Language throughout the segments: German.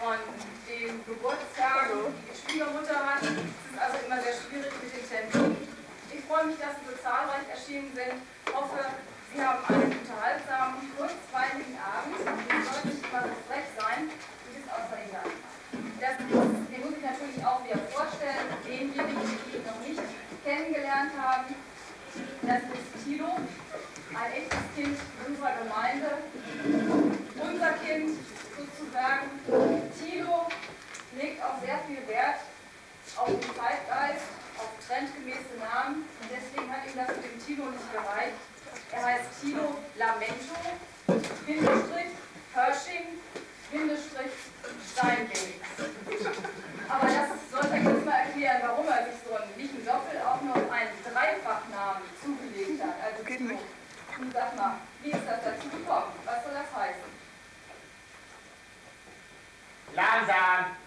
und den Geburtstag, die die Schwiegermutter hat. Es ist also immer sehr schwierig mit den Terminen. Ich freue mich, dass Sie so zahlreich erschienen sind. Ich hoffe, Sie haben einen unterhaltsamen, kurzweiligen Abend. Es sollte nicht immer so frech sein, wie es außer Ihnen dann. Den muss ich natürlich auch wieder vorstellen, denjenigen, die ihn noch nicht kennengelernt haben. Das ist Thilo, ein echtes Kind unserer Gemeinde. Unser Kind sozusagen. Thilo legt auch sehr viel Wert auf den Zeitgeist, auf trendgemäße Namen. Und deswegen hat ihm das mit dem Thilo nicht gereicht. Er heißt Thilo Lamento, Bindestrich, Hörsching, Bindestrich, Steinweg. Aber das sollte ich jetzt mal erklären, warum er sich so einen lieben Doppel auch noch einen Dreifachnamen zugelegt hat. Also Thilo, sag mal, wie ist das dazu gekommen? Was soll das heißen? Langsam.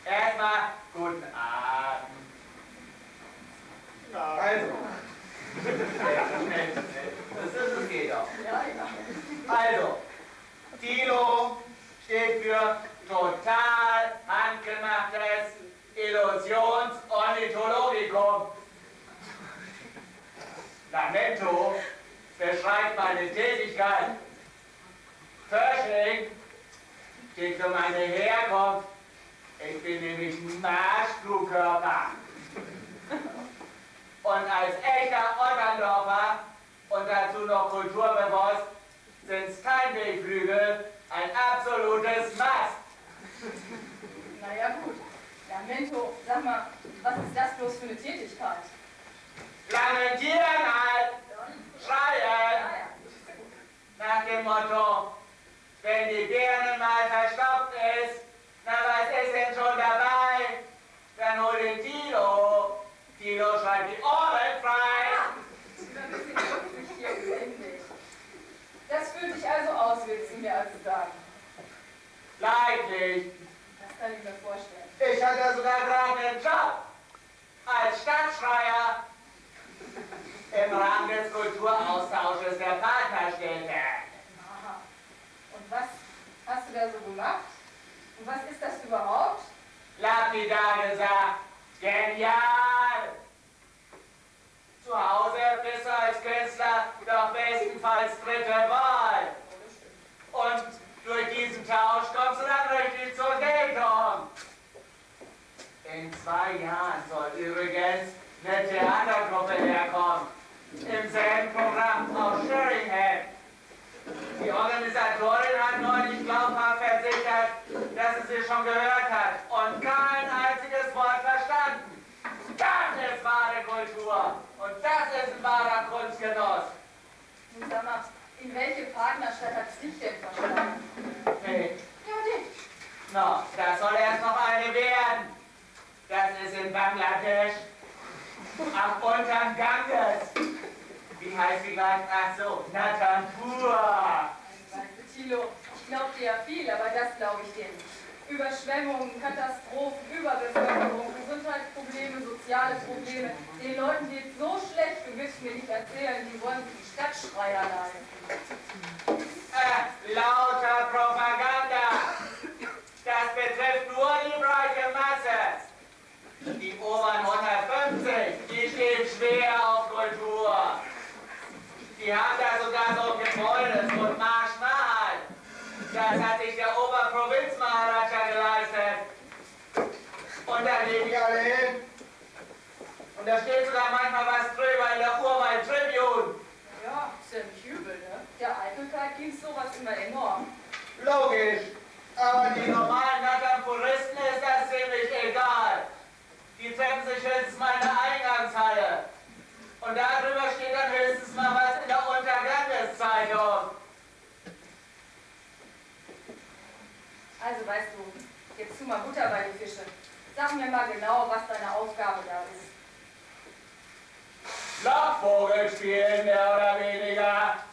Erstmal guten Abend. Ja. Also. Das geht auch. Ja, ja. Also, Thilo steht für total handgemachtes Illusions-Ornithologicum. Lamento beschreibt meine Tätigkeit. Hörsching steht für meine Herkunft. Ich bin nämlich ein Marschflugkörper. Und als echter Otterndorfer und dazu noch kulturbewusst sind Steinwegflügel ein absolutes Must. Naja gut. Lamento, sag mal, was ist das bloß für eine Tätigkeit? Lamentieren halt, schreien, nach dem Motto, wenn die Birne mal verstopft ist, na was ist denn schon dabei? Dann hol den Thilo. Thilo schreibt die Ohren frei. Das ist wirklich hier ähnlich. Das fühlt sich also aus, willst du mir also sagen? Leidlich. Das kann ich mir vorstellen. Ich hatte sogar gerade einen Job als Stadtschreier im Rahmen des Kulturaustausches der Partnerstädte. Aha. Und was hast du da so gemacht? Und was ist das überhaupt? Lapidar gesagt, genial! Zu Hause bist du als Künstler doch bestenfalls dritte Wahl. Und durch diesen Tausch kommst du dann richtig zur Geltung. In 2 Jahren soll übrigens eine Theatergruppe herkommen. Im selben Programm aus Sheringham. Die Organisatorin hat neulich glaubhaft versichert, dass sie schon gehört hat und kein einziges Wort verstanden. Das ist wahre Kultur und das ist ein wahrer Kunstgenuss. Nun sag mal, in welche Partnerstadt hat es dich denn verstanden? Hey, Ja, dich. no, das soll erst noch eine werden. Das ist in Bangladesch am unteren Ganges. Wie heißt die gleich? Ach so, Natampur. Thilo, ich glaube dir ja viel, aber das glaube ich dir nicht. Überschwemmungen, Katastrophen, Überbevölkerung, Gesundheitsprobleme, soziale Probleme. Den Leuten geht so schlecht, du willst mir nicht erzählen, die wollen sich die Stadtschreier leisten. Lauter Propaganda. Das betrifft nur die breite Masse. Die oberen 150, die stehen schwer auf Kultur. Die haben da sogar so ein Gebäude, so ein Marsch Mahal. Das hat sich der Oberprovinz-Maharaja geleistet. Und da legen die alle hin. Und da steht sogar manchmal was drüber in der Urwald Tribune. Ja, ist ja nicht übel, ne? Der Eitelkeit ging sowas immer enorm. Logisch. Aber die normalen Natampuristen ist das ziemlich egal. Die treffen sich höchstens mal in der Eingangshalle. Und darüber steht dann höchstens mal was in der Untergangeszeitung. Also weißt du, jetzt tu mal Butter bei die Fische. Sag mir mal genau, was deine Aufgabe da ist. Lockvogel spielen, mehr oder weniger.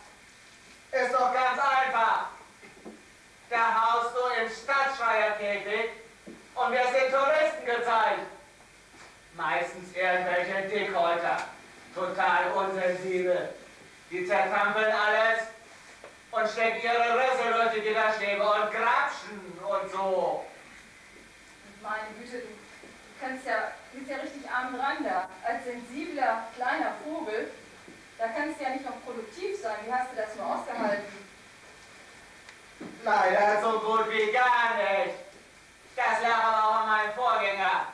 Ist doch ganz einfach. Da haust du im Stadtschreierkäfig und wir sind Touristen gezeigt. Meistens irgendwelche Dickhäuter. Total unsensibel. Die zertrampeln alles und stecken ihre Rüssel durch die Gitterstäbe und grapschen und so. Meine Güte, du bist ja richtig arm dran da. Als sensibler, kleiner Vogel, da kannst du ja nicht noch produktiv sein. Wie hast du das nur ausgehalten? Leider so gut wie gar nicht. Das lag aber auch an meinem Vorgänger.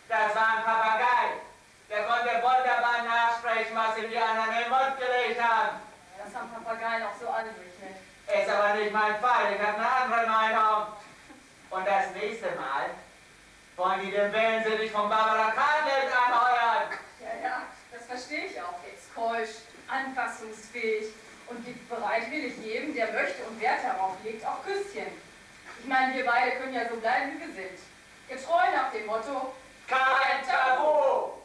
Das war ein Papagei. Der konnte wunderbar nachsprechen, was ihm die anderen in den Mund gelegt haben. Das haben Papageien auch so an sich, ne? Ist aber nicht mein Fall, ich habe eine andere Meinung. Und das nächste Mal wollen die den Wellensittich von Barbara Cartlet anheuern. Ja, das verstehe ich auch. Er ist keusch, anpassungsfähig und gibt bereitwillig jedem, der möchte und Wert darauf legt, auch Küsschen. Ich meine, wir beide können ja so bleiben, wie wir sind. Getreu nach dem Motto: Kein Tabu!